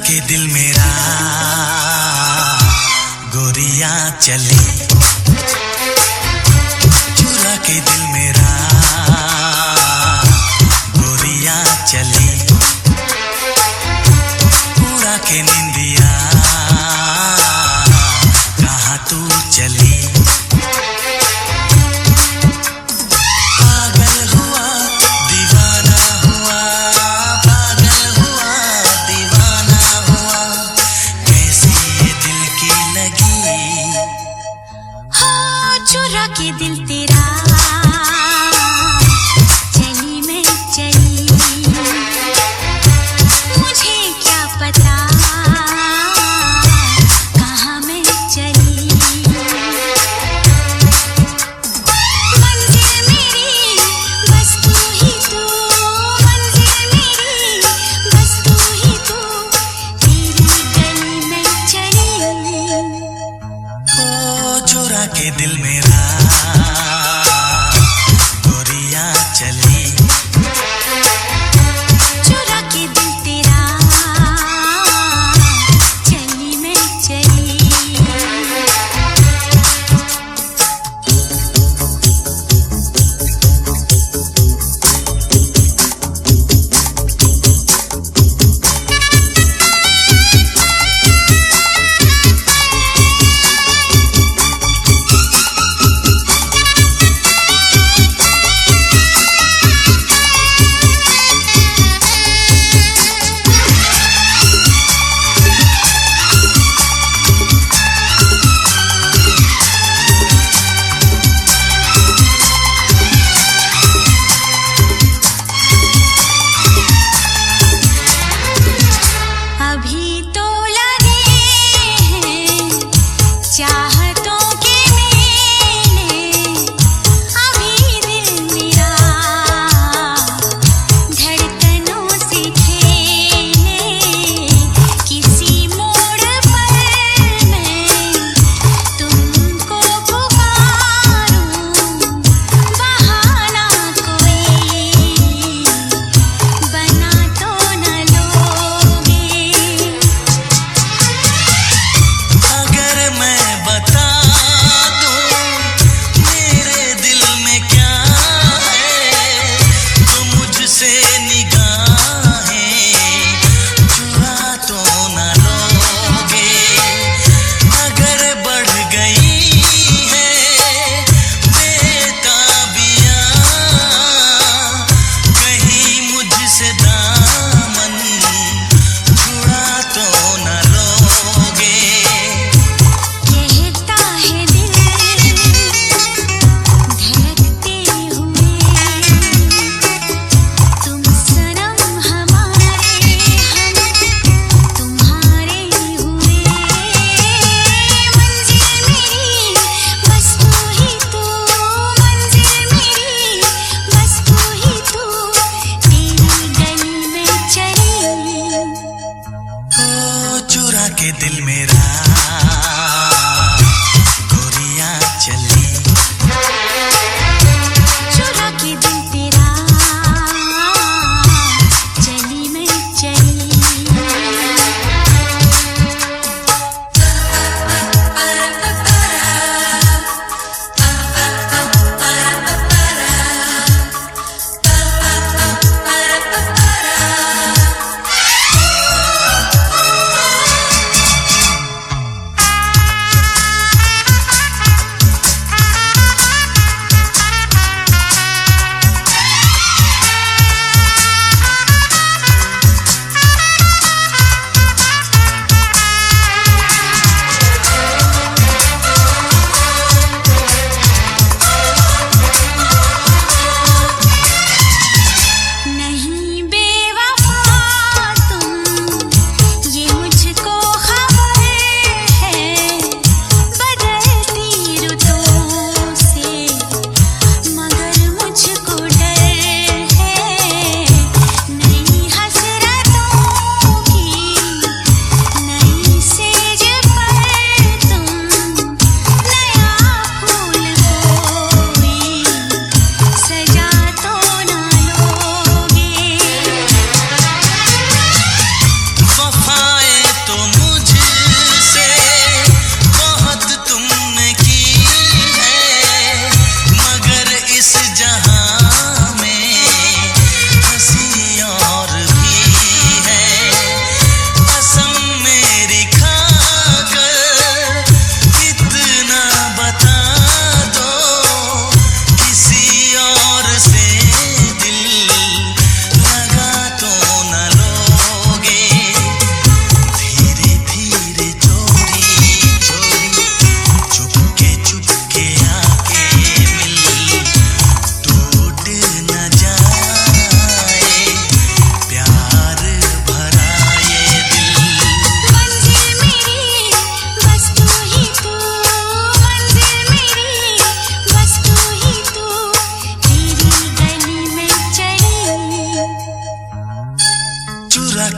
के दिल मेरा गोरियां चली, चुरा के दिल मेरा गोरियां चली, उड़ा के निंदिया कहाँ तू चली। चुरा के दिल तेरा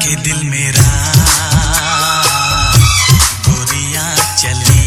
के दिल मेरा गोरियां चली।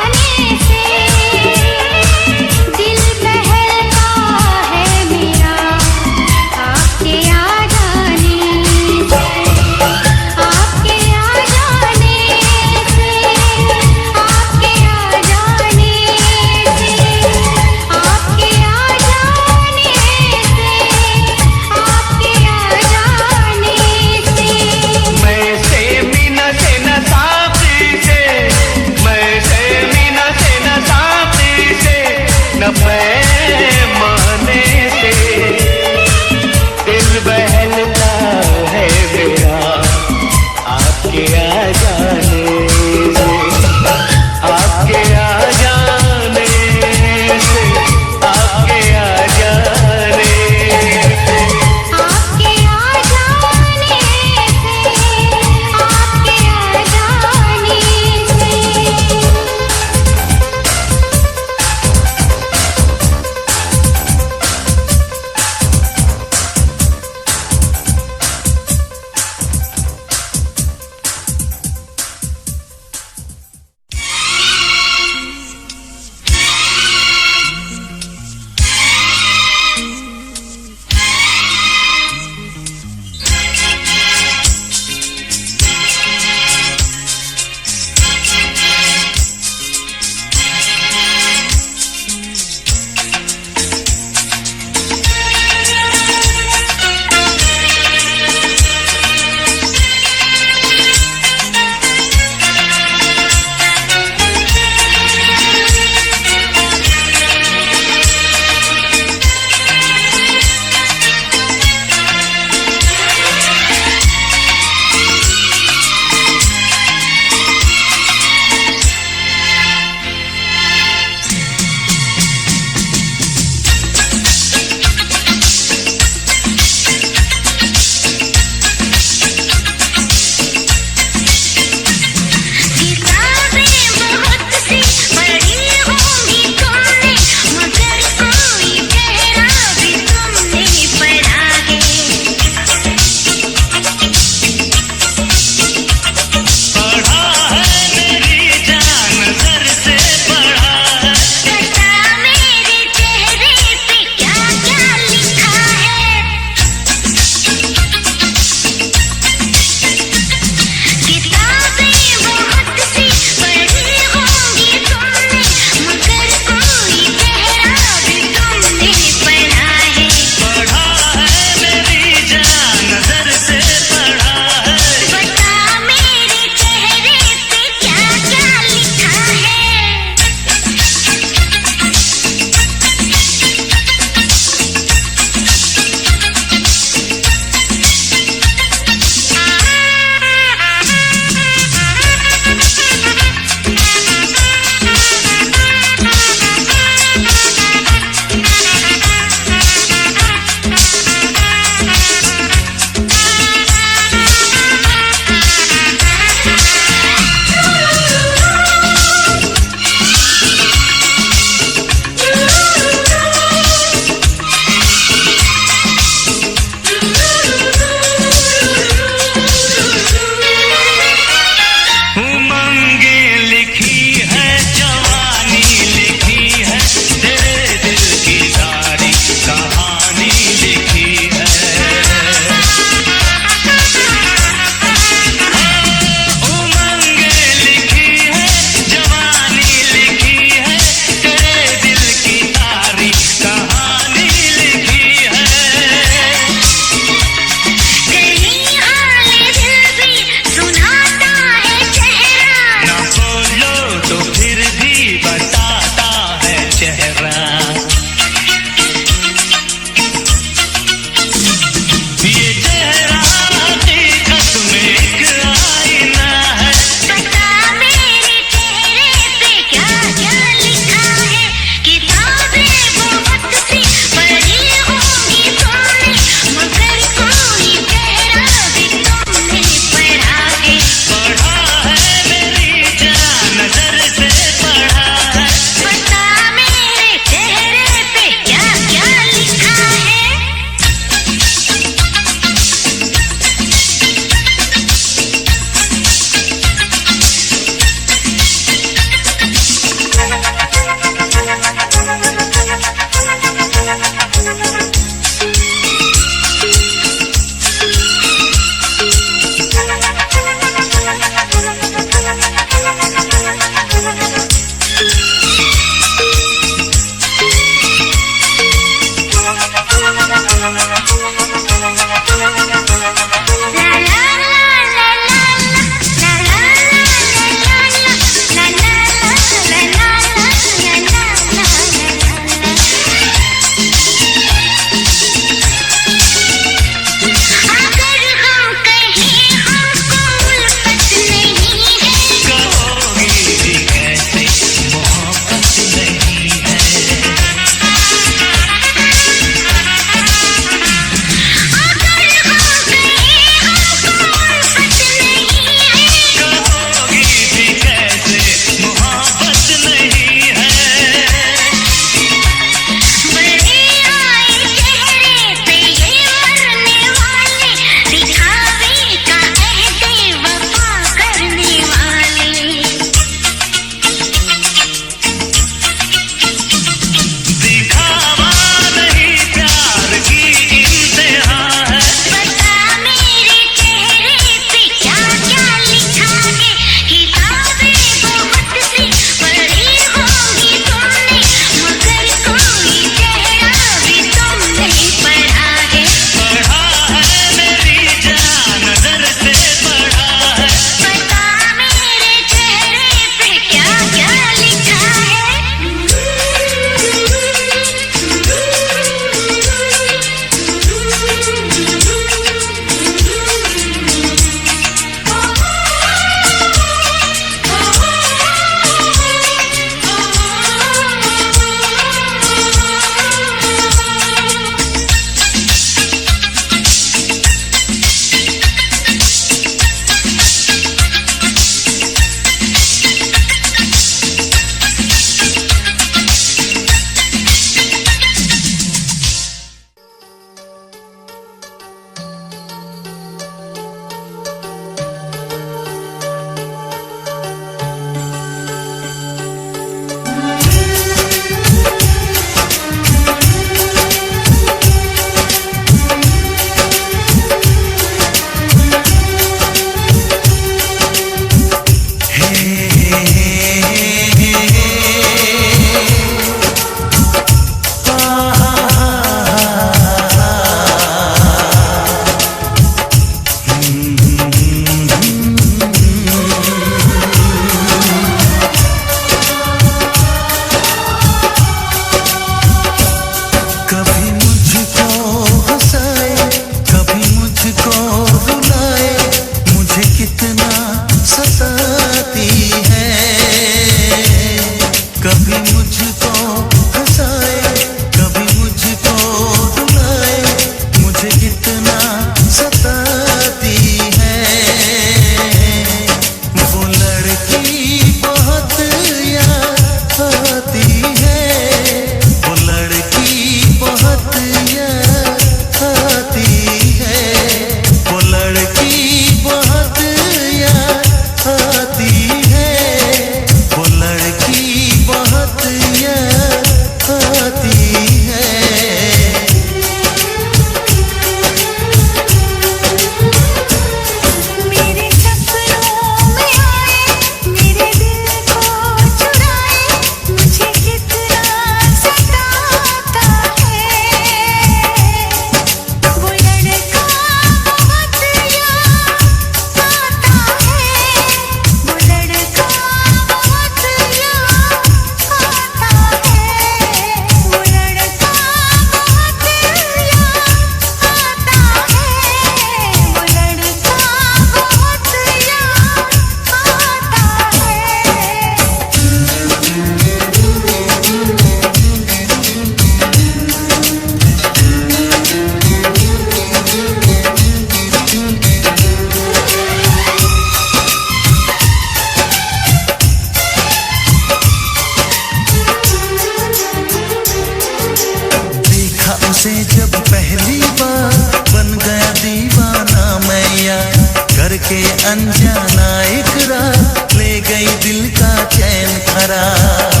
अनजाना इकरार ले गई दिल का चैन करार।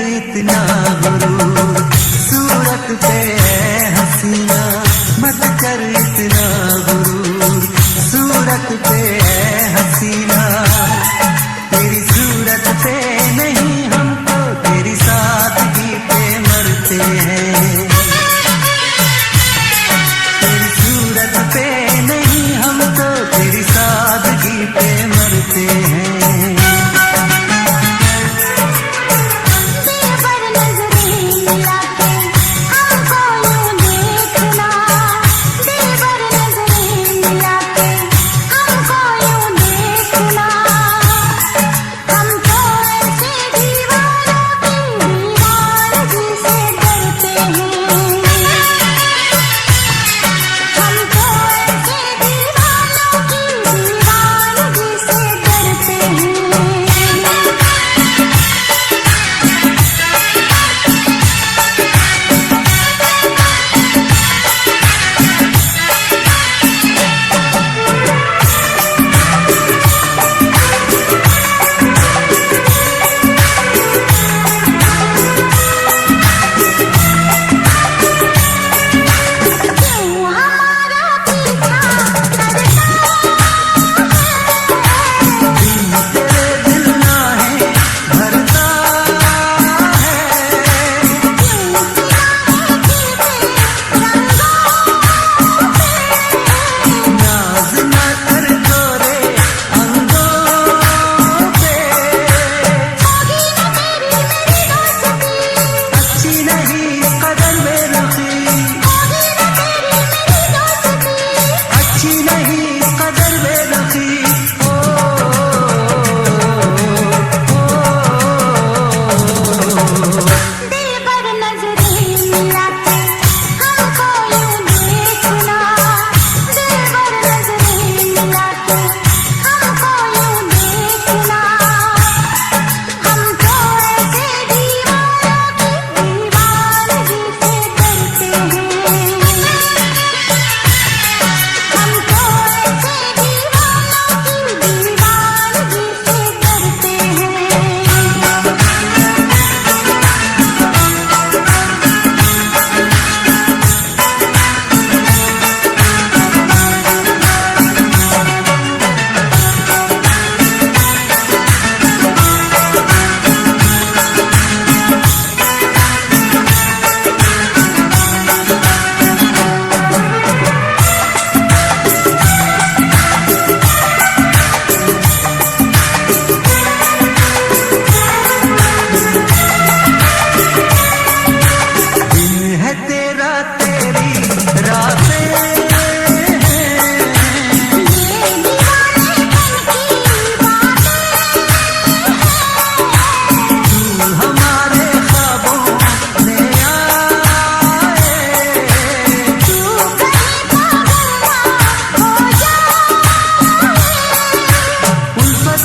इतना गुरूर सूरत पे हसीना, मत कर इतना गुरूर सूरत पे हसीना। तेरी सूरत पे नहीं हम तो तेरी सादगी पे मरते हैं। तेरी सूरत पे नहीं हम तो तेरी सादगी पे मरते हैं। पर नजरें मिला के हमको यूं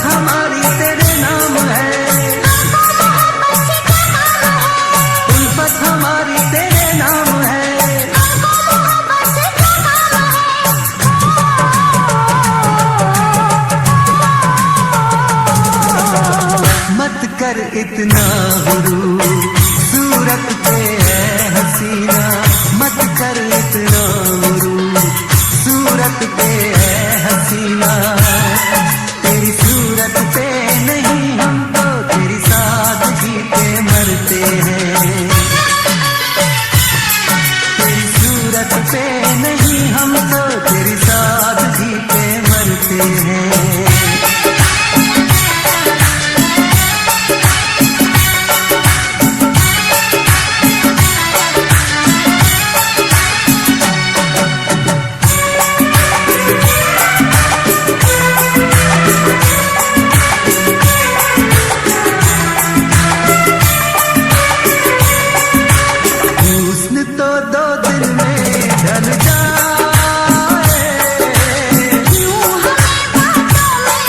हमारी तेरे नाम है, उल्फत हमारी तेरे नाम है। मत कर इतना गुरूर, सूरत पे है हसीना। मत कर इतना गुरूर, सूरत पे है हसीना। तेरी सूरत पे नहीं हम तो तेरी सादगी पे मरते हैं। तेरी सूरत पे नहीं हम तो तेरी सादगी पे मरते हैं। तो दो दिन में ढल जाए, क्यों हमें बातों में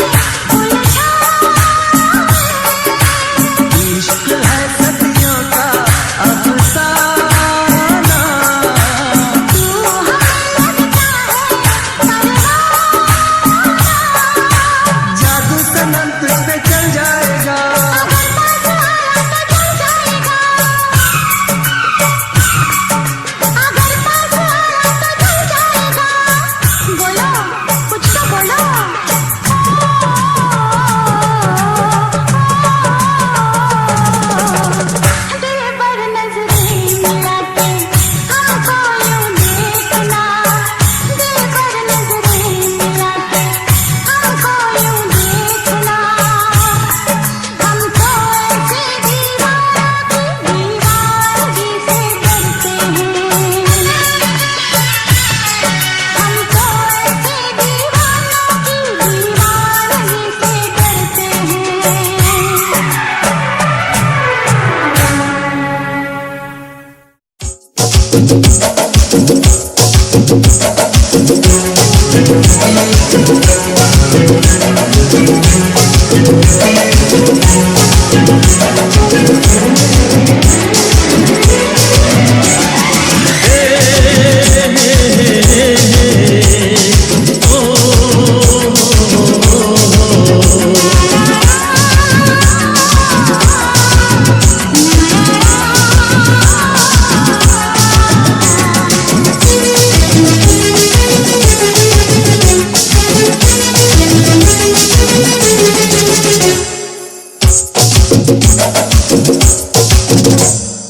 उलझाए। इश्क है सदियों का अफसाना, तू हमें लगता है परवाना। जादू सनम तुझ पे चल जाएगा, अगर पास आया तो चल जाएगा। बोलो कुछ तो बोलो। दिल पर नजरें मिला के हमको यूं देखना, दिल पर नजरें मिला के हमको यूं देखना। हमको ऐसे दीवानगी से डरते हैं, हमको ऐसे दीवानों की दीवानगी से डरते हैं।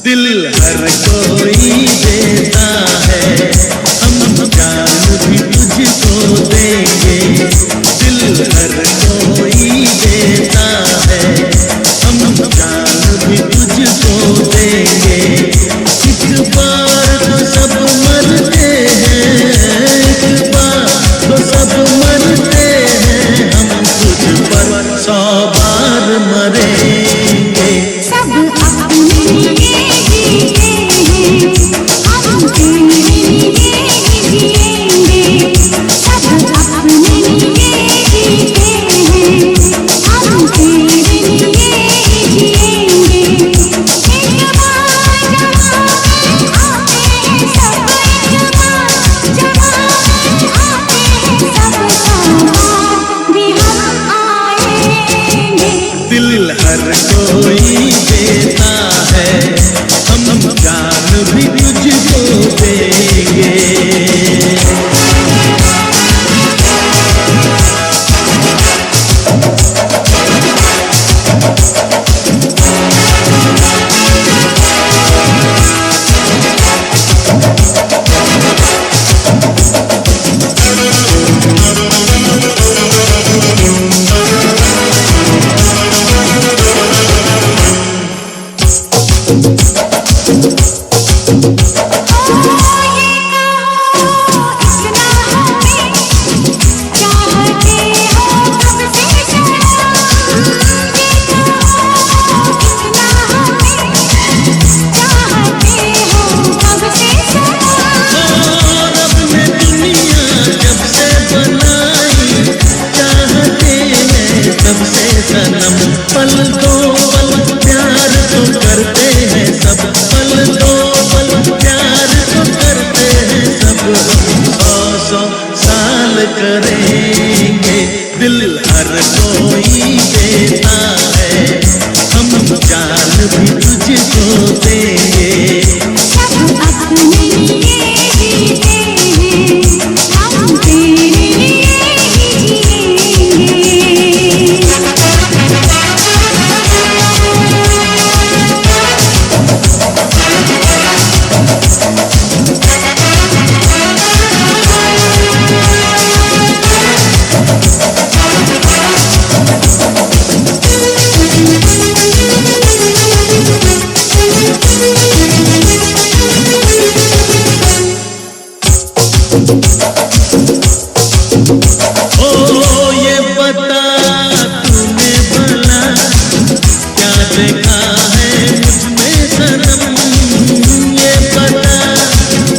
दिल हर कोई देता है, हम जान भी तुझको देंगे। दिल हर कोई देता है, हम जान भी तुझको देंगे। एक बार तो सब मरते हैं, एक बार तो सब मरते हैं। हम तुझ पर 100 बार मरेंगे। सब अपने लिए जीते हैं, हम तेरे लिए जिएंगे। सब अपने लिए जीते हैं, हम तेरे लिए जिएंगे। एक बार जवानी आते हैं सब, एक बार जवानी आते हैं सब, 100 बार भी हम आएंगे। दिल हर कोई देता है, हम जान भी तुझको देंगे। सनम। पल दो पल प्यार तो करते हैं सब, पल दो पल प्यार तो करते हैं सब। हम 100 साल करेंगे, दिल हर कोई देता है, हम जान भी तुझको देंगे। सब अपने लिए जीते हैं, हम तेरे लिए ही जिएंगे। ओ ये बता तूने भला क्या देखा है मुझमें सनम। ये बता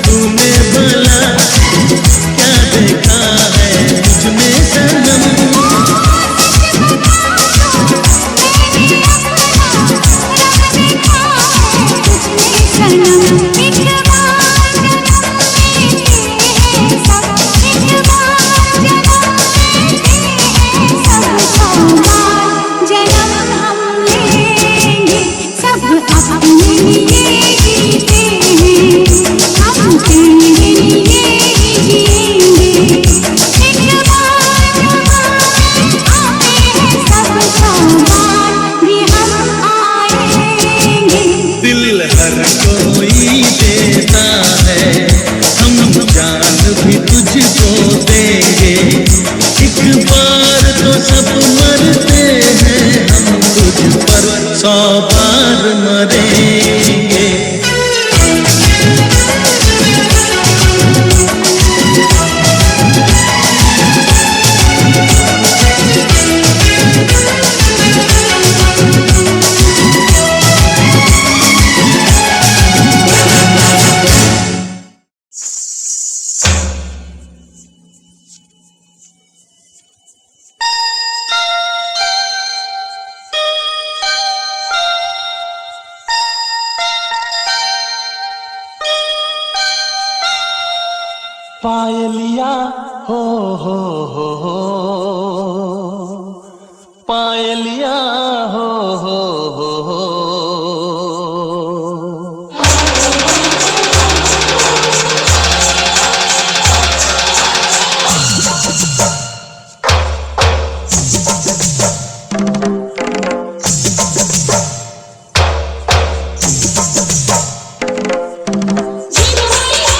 तूने भला क्या देखा है मुझमें सनम। दिल हर कोई देता है, हम जान भी तुझको देंगे। एक बार तो सब मरते हैं, हम तुझ पर 100 बार मरेंगे। पायलिया हो पायलिया हो जिन मैया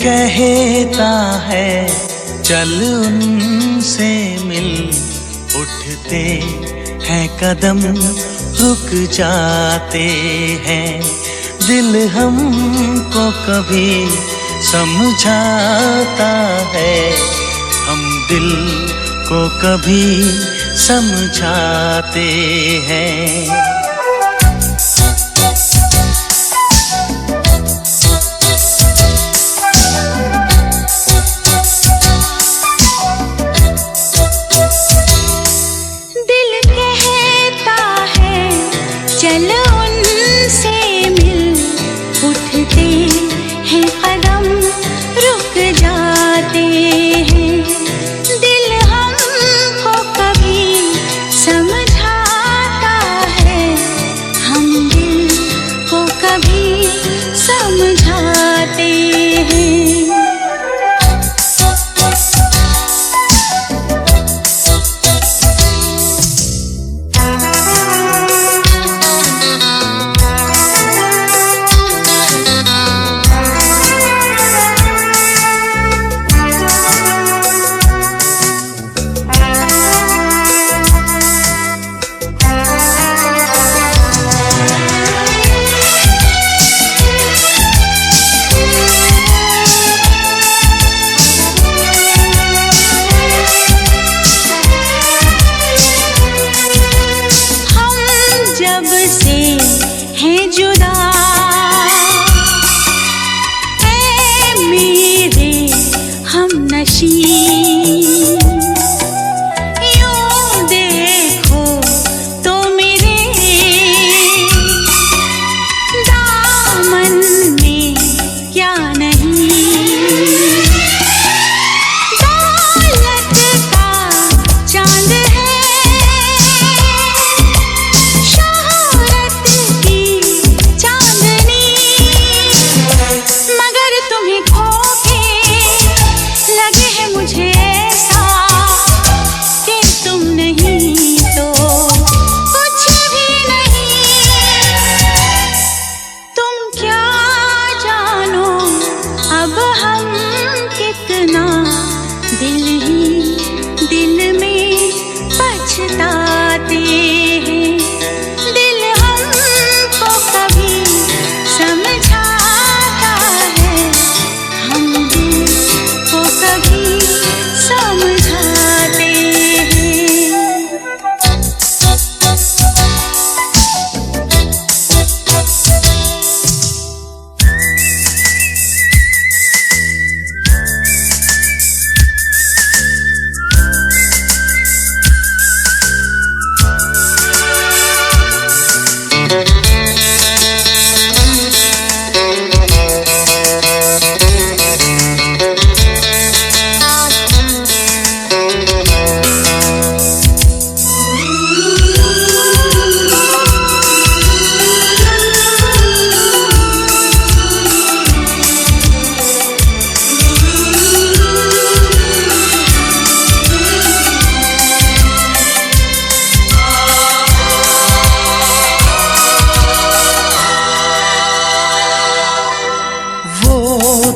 कहता है चल उनसे मिल, उठते हैं कदम रुक जाते हैं। दिल हमको कभी समझाता है, हम दिल को कभी समझाते हैं।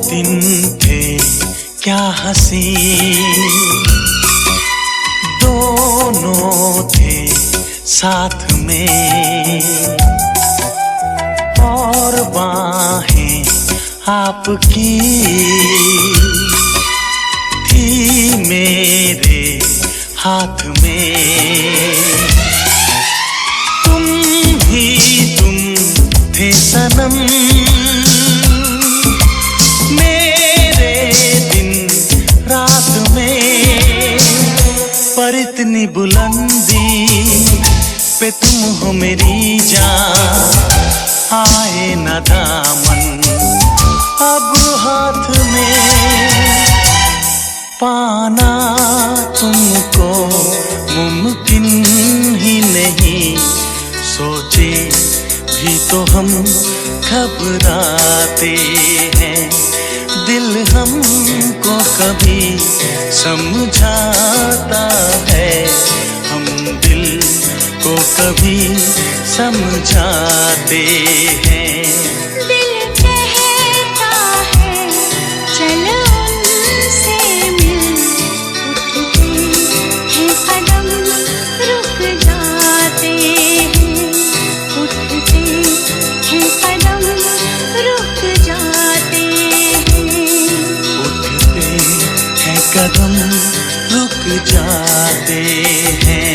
दिन थे क्या हंसी, दोनों थे साथ में, और बाहें आपकी थी मेरे हाथ में। तुम थे सनम मेरे दिन रात में, पर इतनी बुलंदी पे तुम हो मेरी जान, आए न दामन अब हाथ में, पाना तुमको मुमकिन ही नहीं, सोचे भी तो हम घबराते हैं, दिल हमको कभी समझाता है, हम दिल को कभी समझाते हैं। दिल कहता है चल कदम रुक जाते हैं।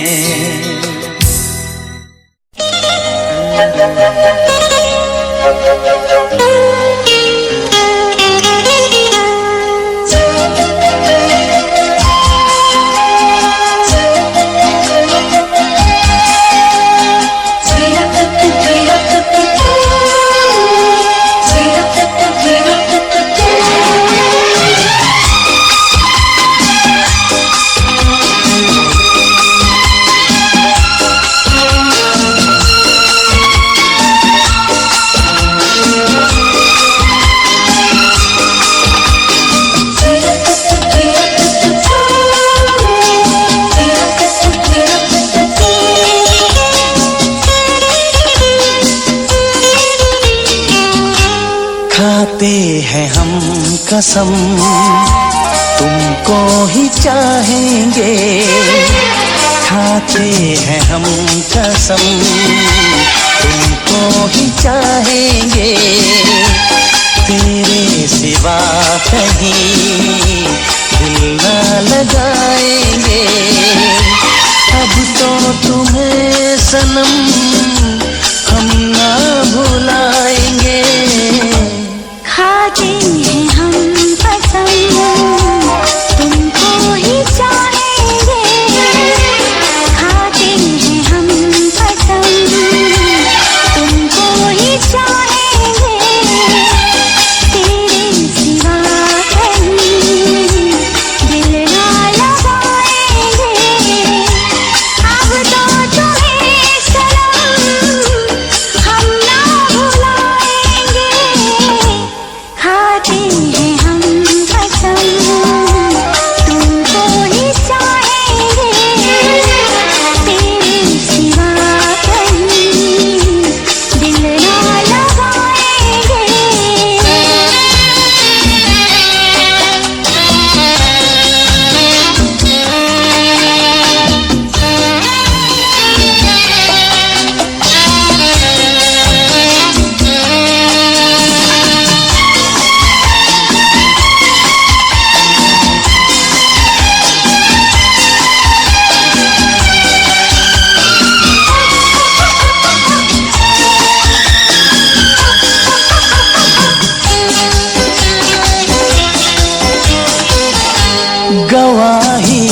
खाते हैं हम कसम तुमको ही चाहेंगे, खाते हैं हम कसम तुमको ही चाहेंगे, तेरे सिवा कहीं दिल ना लगाएंगे। अब तो तुम्हें सनम हम ना भुलाएंगे। खाते हैं हम कसम तुमको ही चाहेंगे, खाते हैं हम कसम तुमको ही चाहेंगे, तेरे सिवा कहीं दिल ना लगाएंगे। अब तो तुम्हें सनम हम ना भुलाएंगे। खाते हैं हम कसम तुमको ही चाहेंगे, तेरे सिवा कहीं दिल ना लगाएंगे। गवाही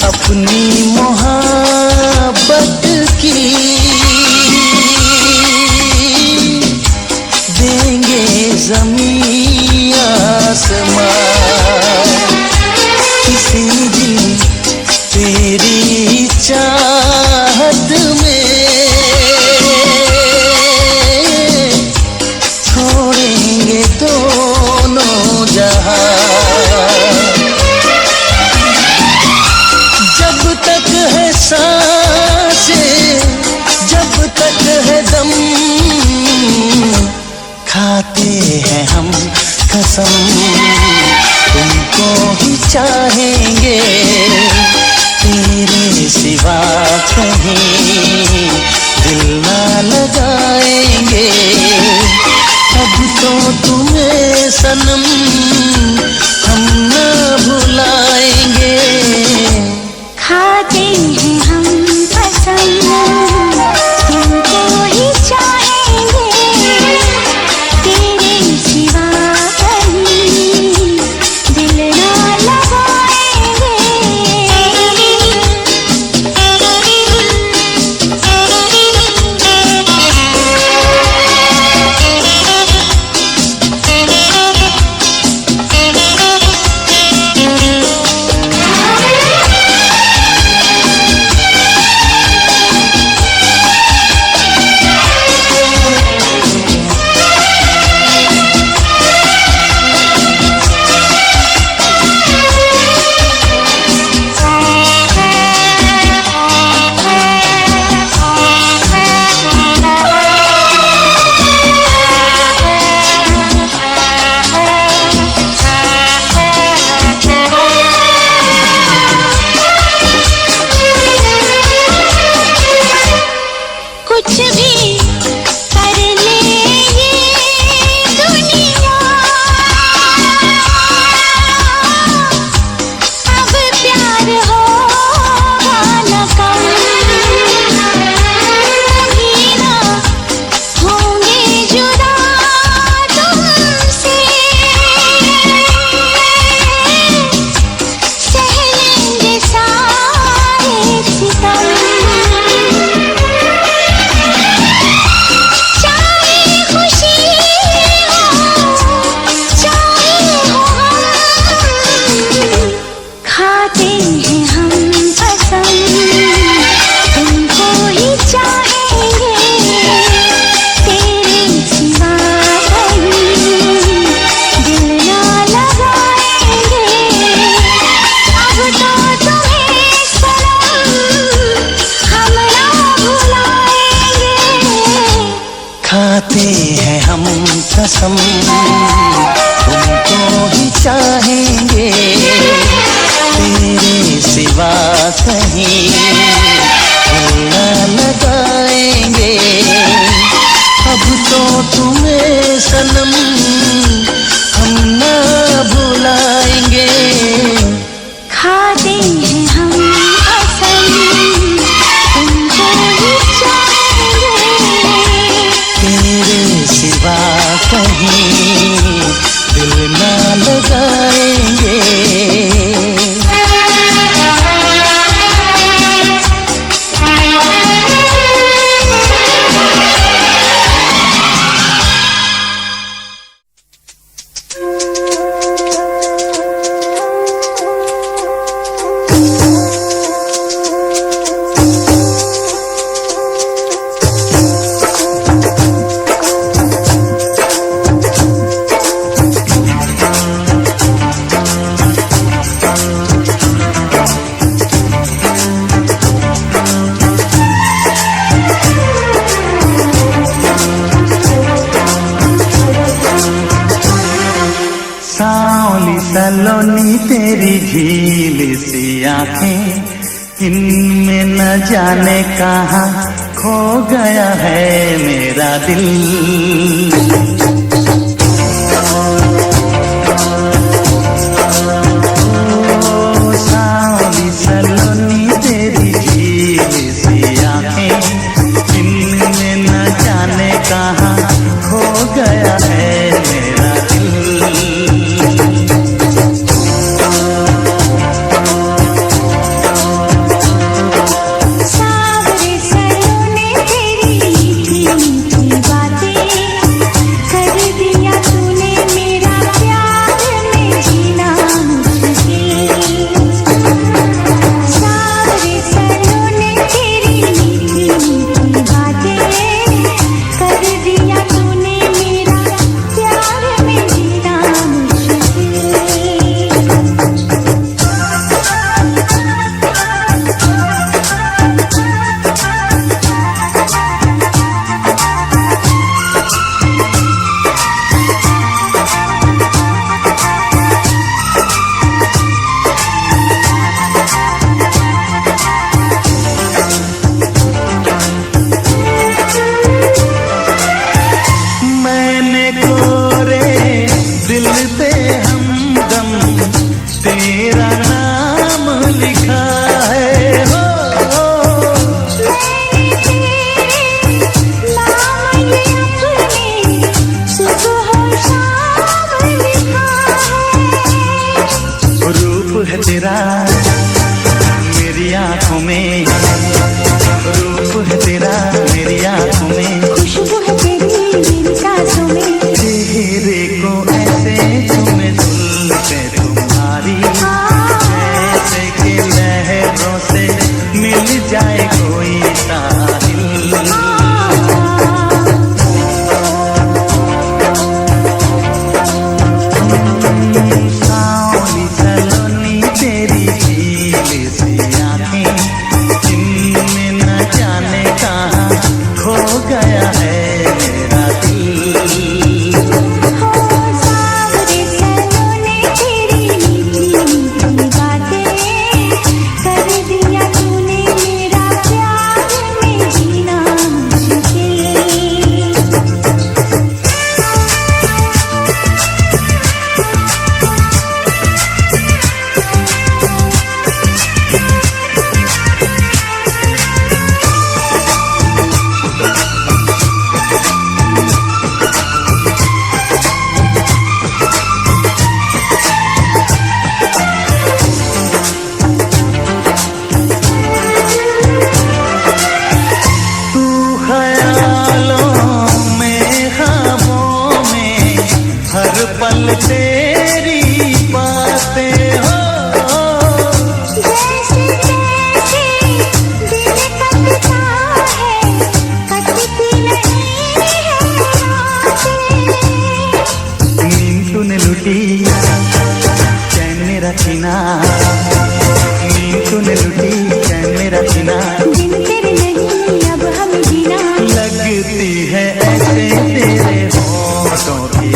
अपनी मोहब्बत की देंगे ज़मीं आसमां, किसी दिन तेरी चाहत में छोड़ेंगे दोनों जहां। जब तक है सांसें, जब तक है दम, खाते हैं हम कसम तुमको ही चाहेंगे, तेरे सिवा कहीं दिल ना लगाएंगे। अब तो तुम्हें सनम हम ना भुलाएंगे। खाते हैं हम कसम तुमको ही चाहेंगे, तेरे सिवा कहीं दिल ना लगाएंगे। हम तुमको ही चाहेंगे, तेरे सिवा कहीं दिल न लगाएंगे। अब तो तुम्हें सनम हम न भुलाएंगे। खाते हैं हम कसम तुमको ही चाहेंगे, तेरे सिवा कहीं दिल न लगाएंगे। सांवली सलोनी तेरी झील सी आंखें, इनमें न जाने कहाँ खो गया है मेरा दिल। सांवली सलोनी तेरी झील सी आंखें, इनमें न जाने कहाँ खो गया है मेरा दिल। तेरा नाम लिखा है हो, मैंने नाम ये अपने सुबह शाम लिखा है। रूप है तेरा मेरी आँखों में, रूप है तेरा मेरी आँखों में, खुशबू है तेरी मेरी सांसों में, चेहरे को ऐसे चूमे जुल्फे तुम्हारी, जैसे कि लहरों से मिल जाए कोई साहिल। सांवली सलोनी तेरी झील सी आंखें, इनमें न जाने कहाँ खो गया है मेरा दिल। सांवरे सलोने तेरी मीठी मीठी बातें, कर दिया तूने मेरा प्यार में जीना मुश्किल। तू ख्यालों में ख्वाबों में हर पल तेरी बातें हो, जैसे जैसे दिल कटता है, कटती नहीं है रातें। नींद तूने लुटी चैन मेरा छीना, नींद तूने लुटी चैन मेरा छीना, दिन तेरे नहीं अब हम जीना, लगती है ऐसे तेरे होठों की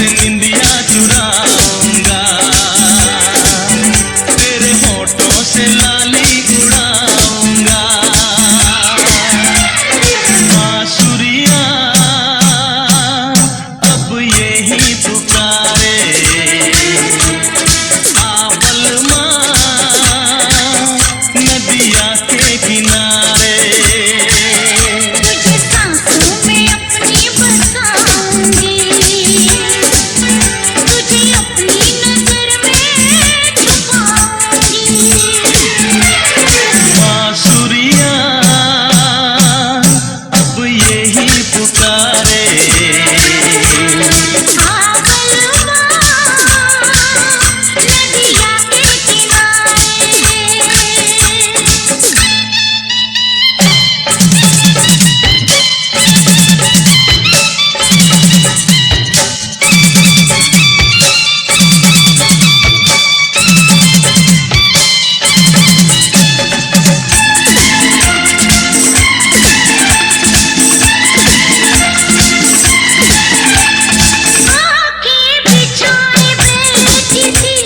से निंदिया चुराऊंगा, तेरे होठों से लाली उड़ाऊंगा। बांसुरियां अब यही पुकारे, आवल माँ नदिया के किनारे। तुझे सांसों में अपनी बसाऊंगी, तुझे अपनी नजर में छुपाऊंगी। बांसुरियां अब यही पुकारे, आवल माँ नदिया के किनारे। आँखें बिछाए बैठी थी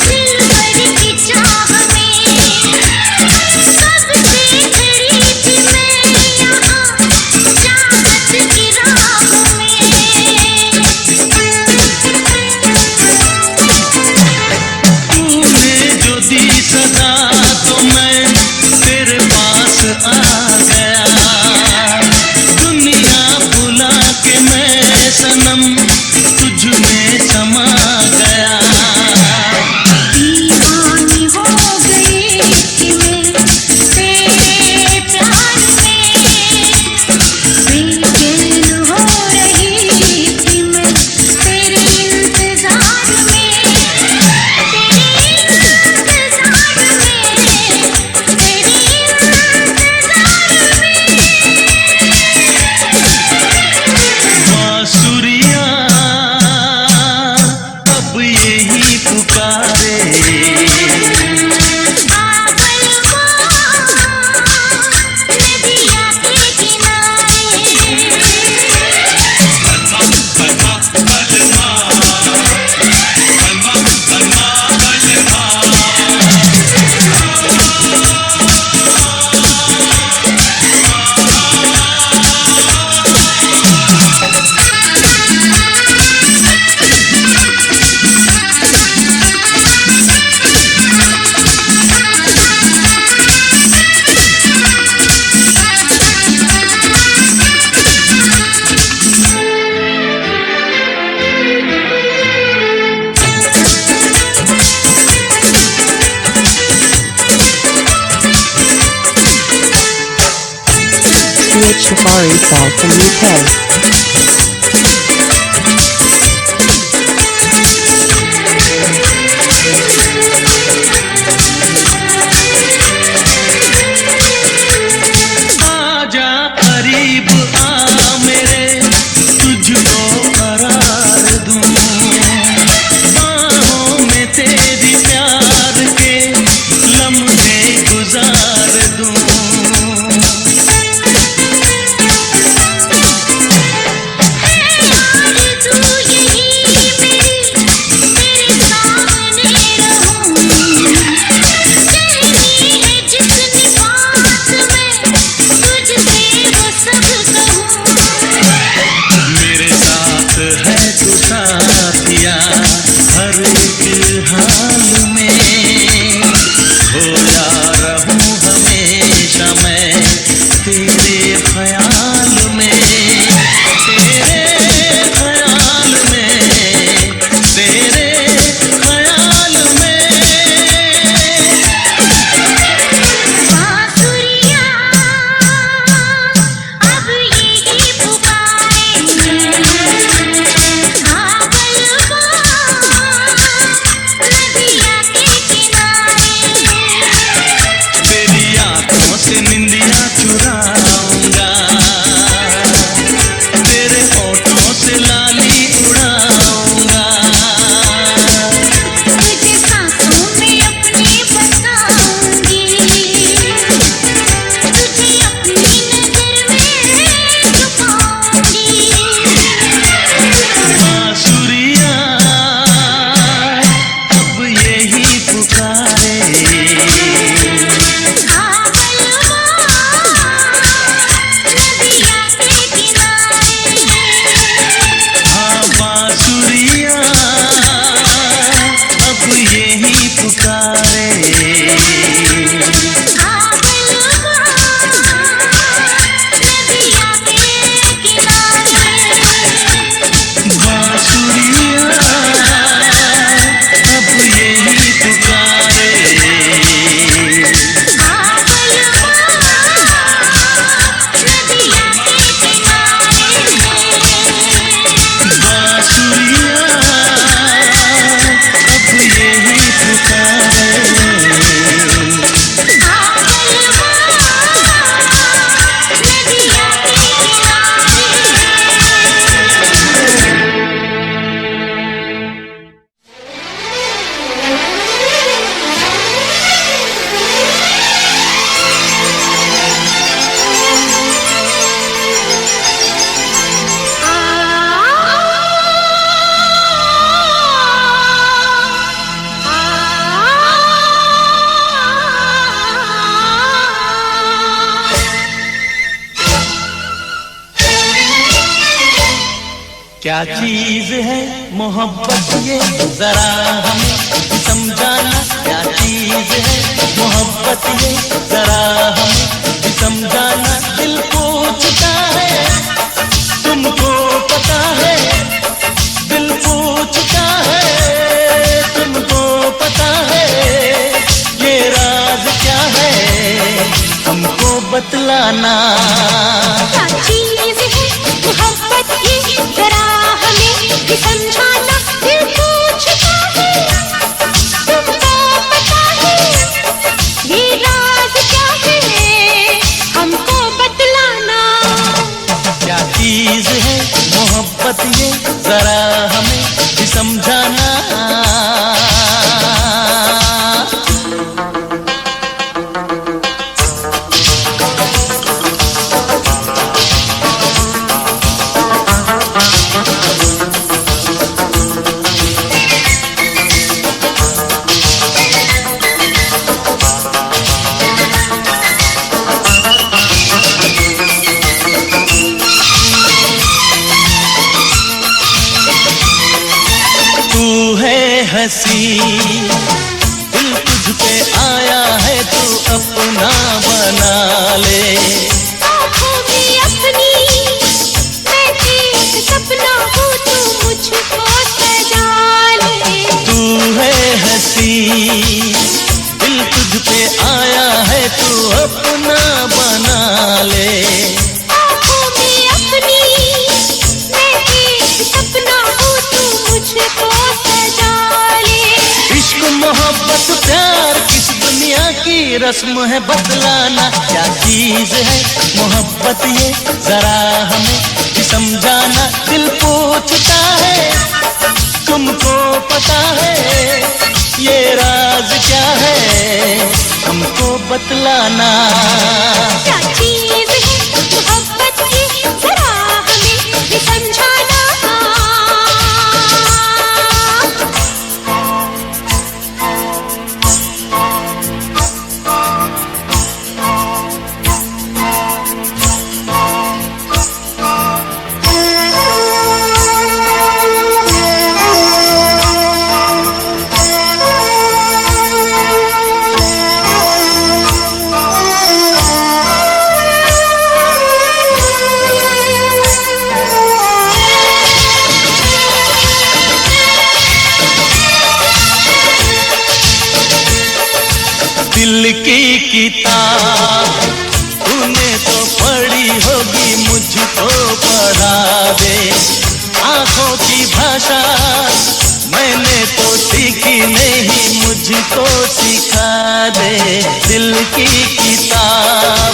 दिलबर की चाह में, कब से खड़ी थी मैं यहाँ चाहत की राह में। तूने जो दी सदा तो मैं तेरे पास आ गया, दुनिया भुला के मैं सनम तुझ में समा गया। दीवानी हो गई थी मैं तेरे प्यार में, बेचैन हो रही थी मैं तेरे इंतजार में, तेरे इंतजार में, तेरे इंतजार में। बांसुरियां अब यही पुकारे, आवल माँ नदिया के किनारे। CH Safari Fall from UK. आजा करीब आ मेरे, तुझको करार दूं, बाहों में तेरी प्यार के लम्हे गुजार दूं। क्या चीज है मोहब्बत ये जरा हमें समझाना, क्या चीज है मोहब्बत ये जरा हमें समझाना। दिल पूछता है तुमको पता है, दिल पूछता है तुमको पता है, ये राज क्या है हमको बतलाना। क्या चीज है मोहब्बत ये जरा हमें भी समझाना। दिल पूछता है तुमको पता है, ये राज क्या है हमको बतलाना। क्या चीज है मोहब्बत ये जरा हमें भी समझाना। हंसी दिल तुझ पे आया है, तू अपना बना ले। आँखों में अपनी मैं एक सपना हूँ, तू मुझको सजा ले। तू है हंसी दिल तुझ पे आया है, तू अपना बना ले। आँखों में अपनी मैं एक सपना हूँ, तू मुझको सजा ले। इश्क मोहब्बत प्यार किस दुनिया की रस्म है बतलाना। क्या चीज है मोहब्बत ये जरा हमें भी समझाना। दिल पूछता है तुमको पता है, ये राज क्या है हमको बतलाना। क्या चीज है मोहब्बत ये जरा हमें भी समझाना। दिल की किताब तूने तो पढ़ी होगी, मुझको पढ़ा दे। आँखों की भाषा मैंने तो सीखी नहीं, मुझको सिखा दे। दिल की किताब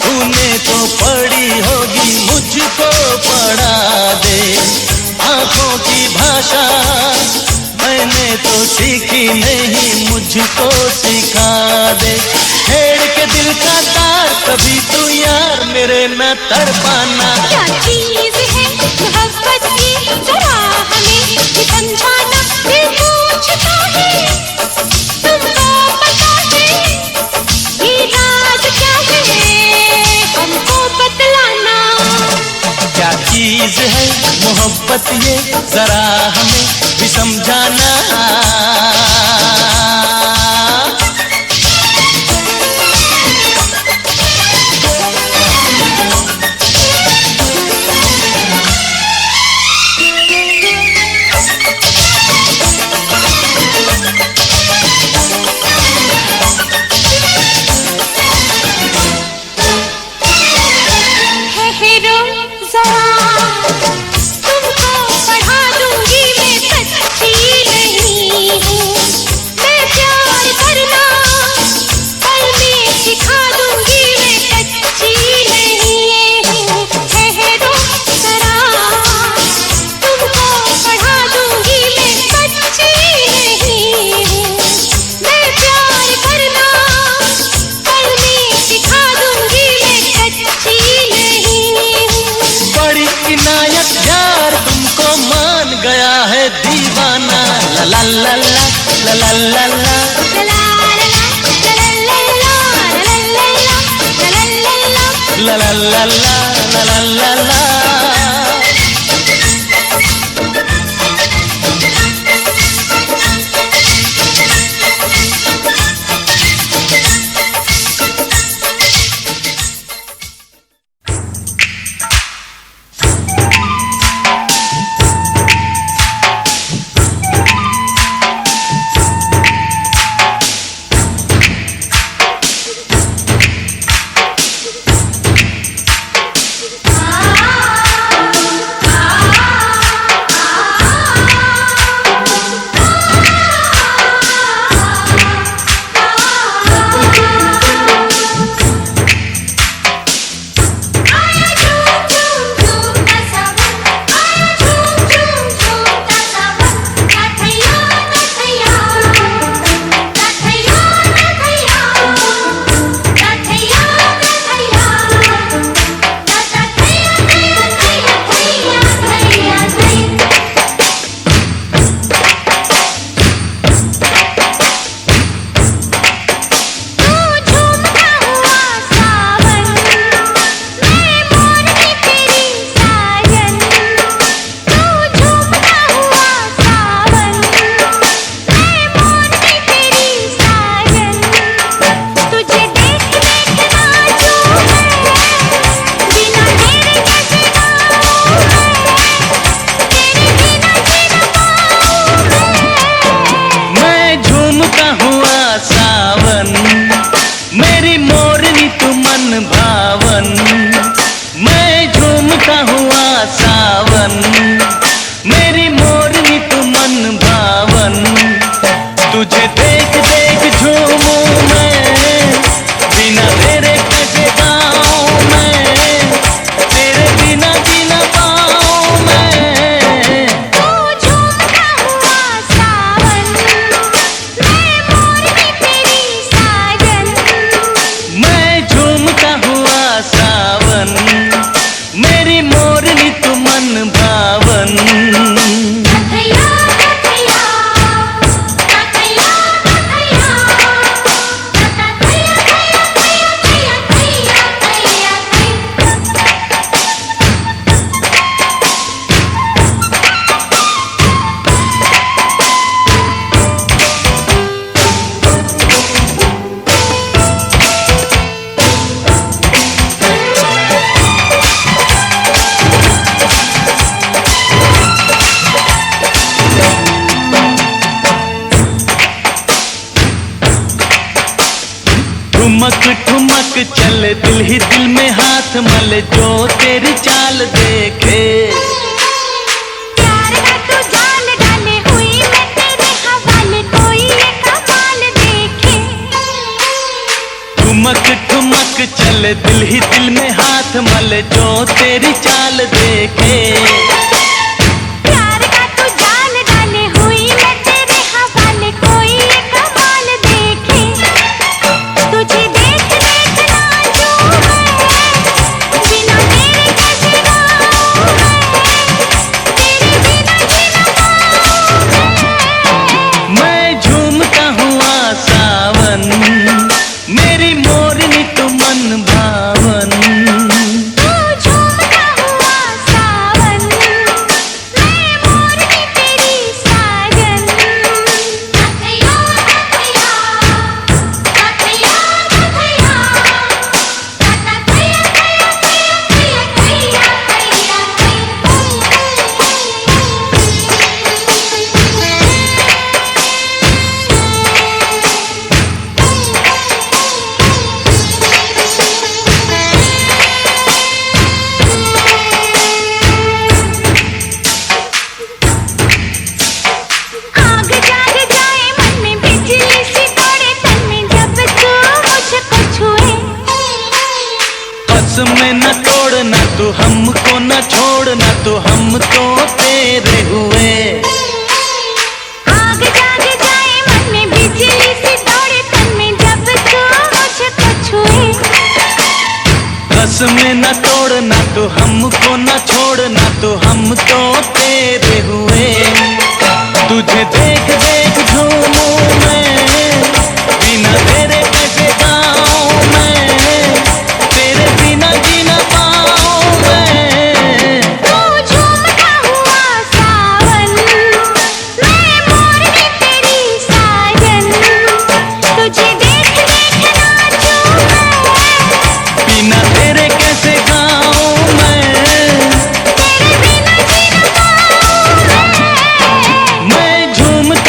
तूने तो पढ़ी होगी, मुझको पढ़ा दे। आँखों की भाषा मैंने तो सीखी नहीं, मुझको सिखा दे। छेड़ के दिल का तार कभी तू यार मेरे न तड़पाना। क्या चीज है मोहब्बत की जरा हमें भी समझाना। दिल पूछता है तुमको पता है, ये राज क्या है हमको बतलाना। क्या चीज है मोहब्बत ये जरा हमें भी समझाना। ठहरो जरा तुमको पढ़ा दूंगी, मैं कच्ची नहीं हूँ। मैं प्यार करना पल में सिखा दूंगी, मैं कच्ची नहीं हूँ। ठहरो जरा तुमको पढ़ा दूंगी, मैं कच्ची नहीं हूँ। मैं प्यार करना पल में सिखा दूंगी, मैं कच्ची नहीं हूँ। बड़ी इनायत यार तुमको मान गया है दीवाना। ला ला ला ला ला ला ला ला ला ला ला ला ला ला ला ला। तुझे देख देख झूमूं मैं, बिना तेरे कैसे गाऊं मैं, तेरे बिना जीना पाऊं मैं। तू झूमता हुआ सावन, मैं मोरनी तेरी साजन। मैं झूमता हुआ सावन, मेरी मोरनी तू मन भावन। कथैया कथैया कथैया कथैया कथैया कथैया कथैया ठुमक ठुमक चल दिल ही दिल में हाथ मल, जो तेरी चाल देखे। प्यार का तू जाल डाले, हुई मैं तेरे हवाले, कोई ये कमाल देखे। ठुमक ठुमक चल दिल ही दिल में हाथ मल, जो तेरी चाल देखे। प्यार का तू जाल डाले, हुई मैं तेरे हवाले, कोई ये कमाल देखे। तुझे देख देख नाचूं मैं, बिना तेरे कैसे गाऊं मैं, तेरे बिना जीना पाऊं मैं। मैं झूमता हुआ सावन, मेरी मोरनी तू मन भावन। तू झूमता हुआ सावन, मैं मोरनी तेरी साजन। कथैया कथैया कथैया कथैया आग जाग जाए मन में, बिजली सी दौड़े तन में, जब तू मुझको छुए। कसमें न तोड़ना तू हमको, न छोड़ना तू, हम तो तेरे हुए। आग जाग जाए मन में, बिजली सी दौड़े तन में, जब तू मुझको छुए। कसमें न तोड़ना तू हमको, न छोड़ना तू, हम तो तेरे हुए। तुझे देख देख झूमूं मैं, बिना तेरे कैसे गाऊं मैं, तेरे बिना जीना पाऊं मैं। तू झूमता हुआ सावन, मैं मोरनी तेरी साजन। तुझे देख देख नाचूं मैं, बिना तेरे कैसे गाऊं मैं, तेरे बिना जीना पाऊं मैं। मैं झूमता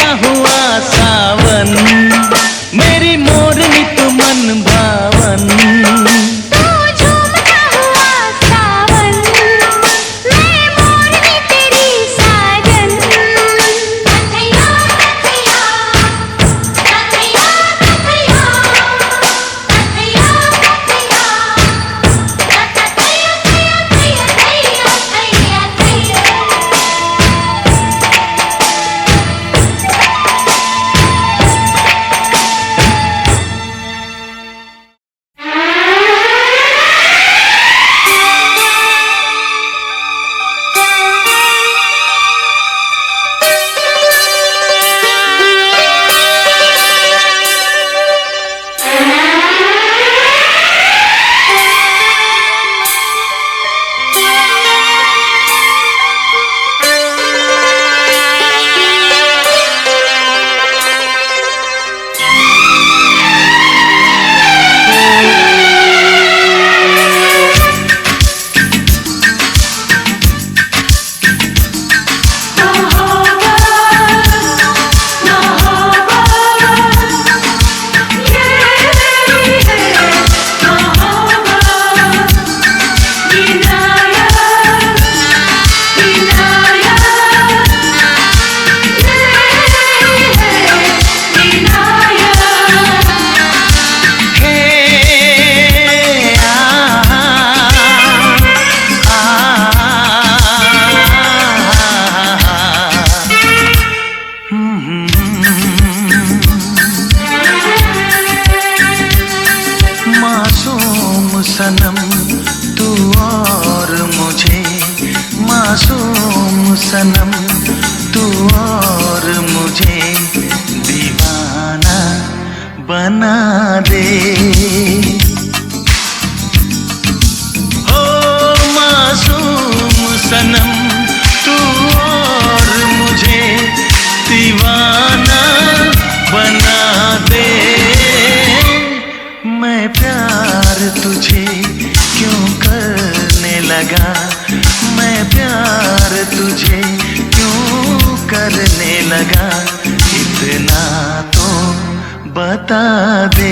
करने लगा, इतना तो बता दे।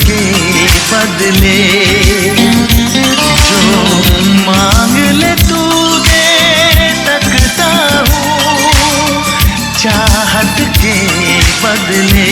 के बदले जो मांग ले तू दे सकता हूँ, चाहत के बदले।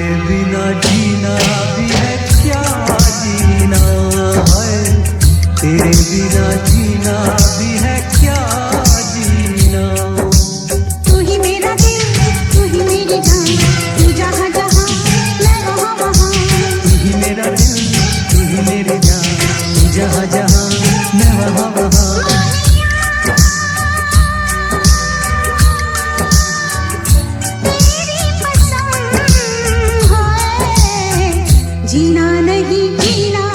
बिना जीना भी है क्या जीना है, तेरे बिना जीना भी है क्या जीना। तू ही मेरा दिल, तू ही मेरी जान, तू जहाँ जहाँ मैं वहाँ वहाँ। तू ही मेरा दिल, तू ही मेरी जान, तू जहाँ जहाँ मैं वहाँ वहाँ। जीना नहीं जीना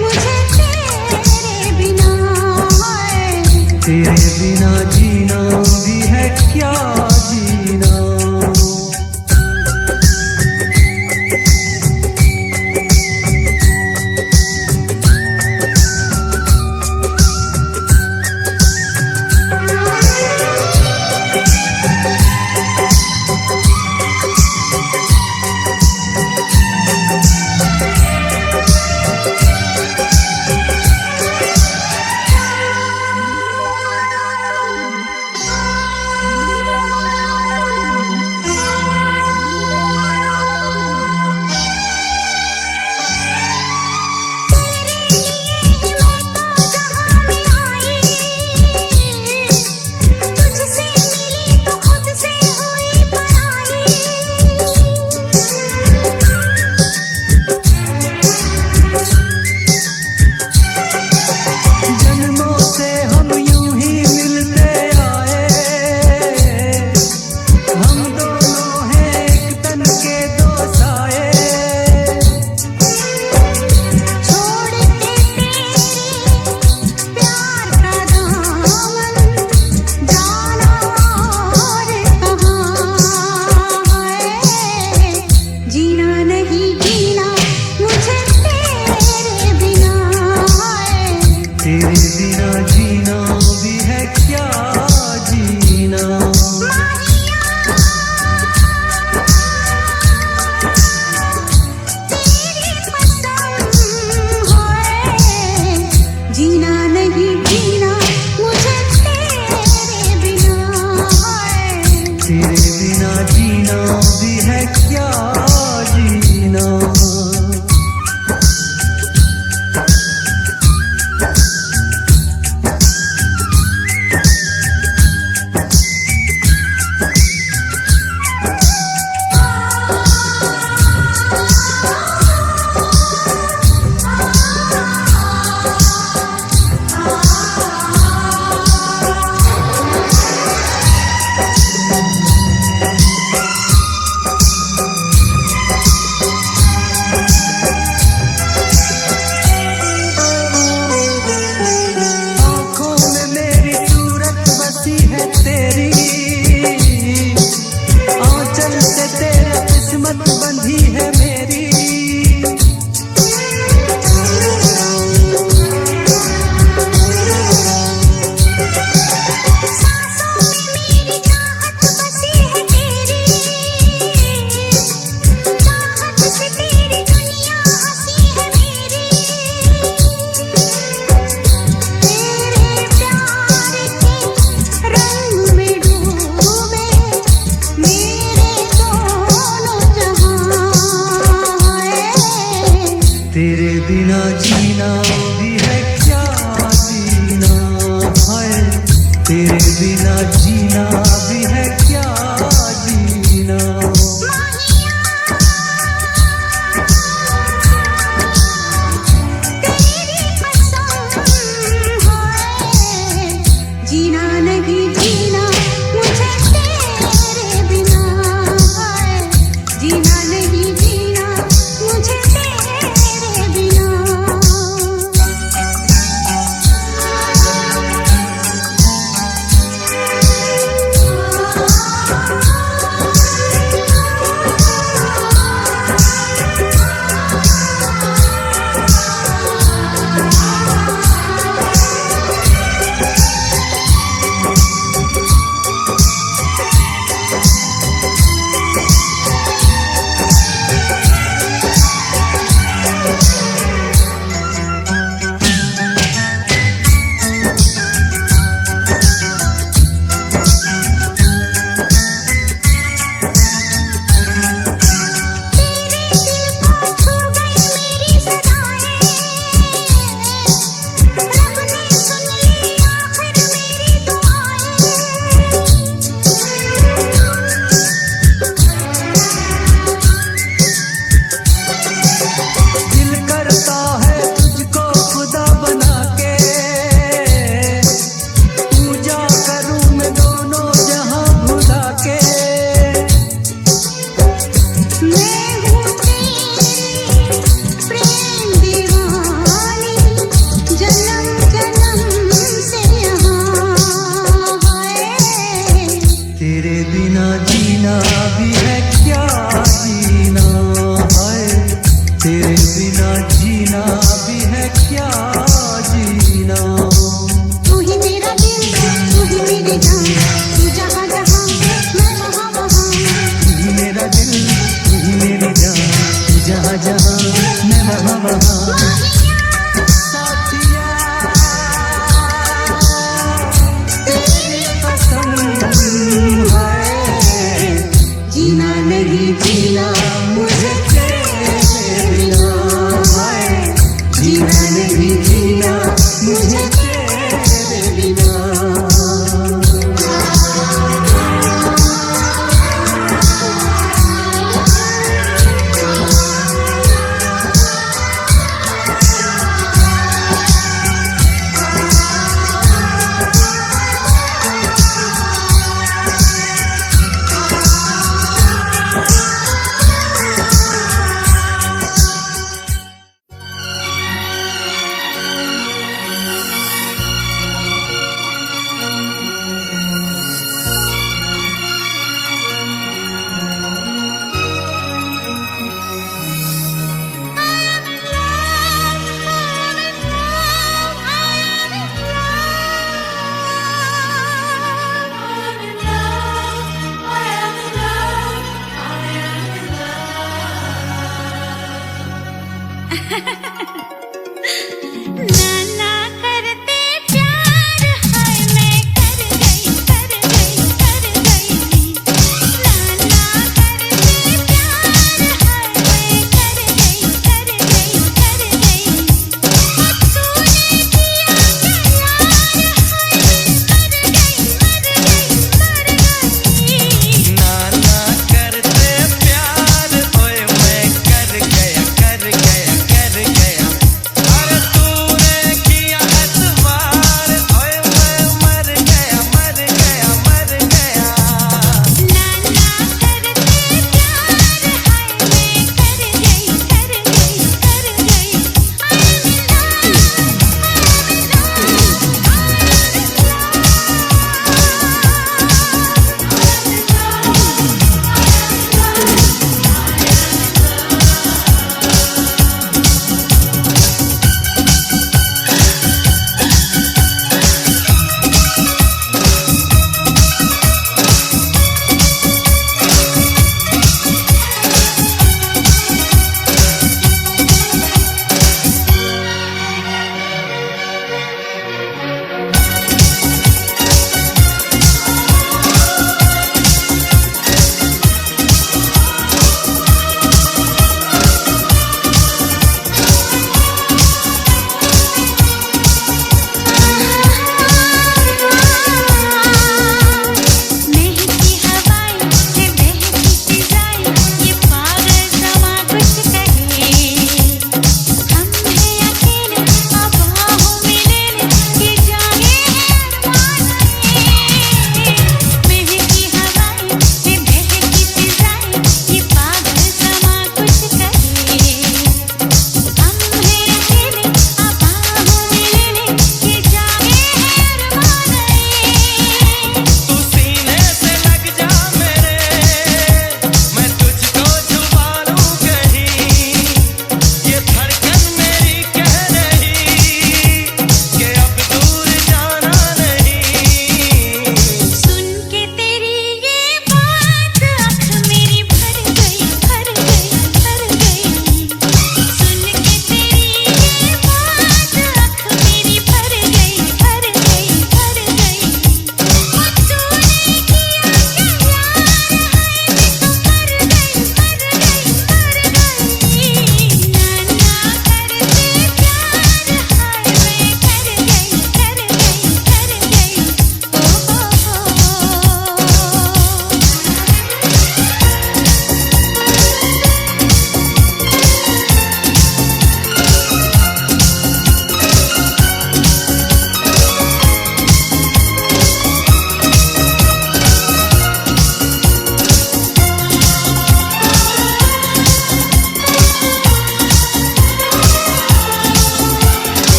मुझे तेरे बिना है, तेरे बिना जीना भी है क्या जीना। तुझसे मिली तो खुद से हुई पराई। जन्मों से हम यूं ही मिलते आए, हम दोनों हैं एक तन के दो साए। छोड़ के तेरे प्यार का दामन जाना और कहाँ है। जीना नहीं जीना मुझे तेरे बिना है, तेरे बिना जीना भी है क्या जीना। जीना नहीं जीना मुझे तेरे बिना है, तेरे बिना जीना भी है क्या जीना। आँखों में मेरी सूरत बसी है तेरी, आंचल से तेरा किस्मत बंधी है मेरी। सांसों में मेरी चाहत बसी है तेरी, चाहत से तेरी दुनिया हंसी है मेरी। तेरे प्यार के रंग में डूबे मेरे दोनों जहां है। तेरे बिना जीना भी है क्या जीना है, तेरे बिना जीना भी है क्या जीना। तेरी कसम है, जीना नहीं जीना मुझे तेरे बिना है, जीना नहीं जीना मुझे तेरे बिना। जहाँ मैं वहाँ वहाँ साथिया तेरी कसम है जीना नहीं जीना मुझे तेरे बिना है जीना नहीं जीना मुझे तेरे बिना नाना करते प्यार हाय मैं कर गई नाना करते प्यार हाय मैं कर गई तूने किया नाना करते प्यार ओए मैं कर गया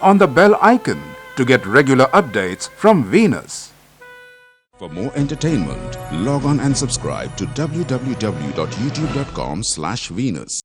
on the bell icon to get regular updates from Venus. For more entertainment, log on and subscribe to www.youtube.com/Venus.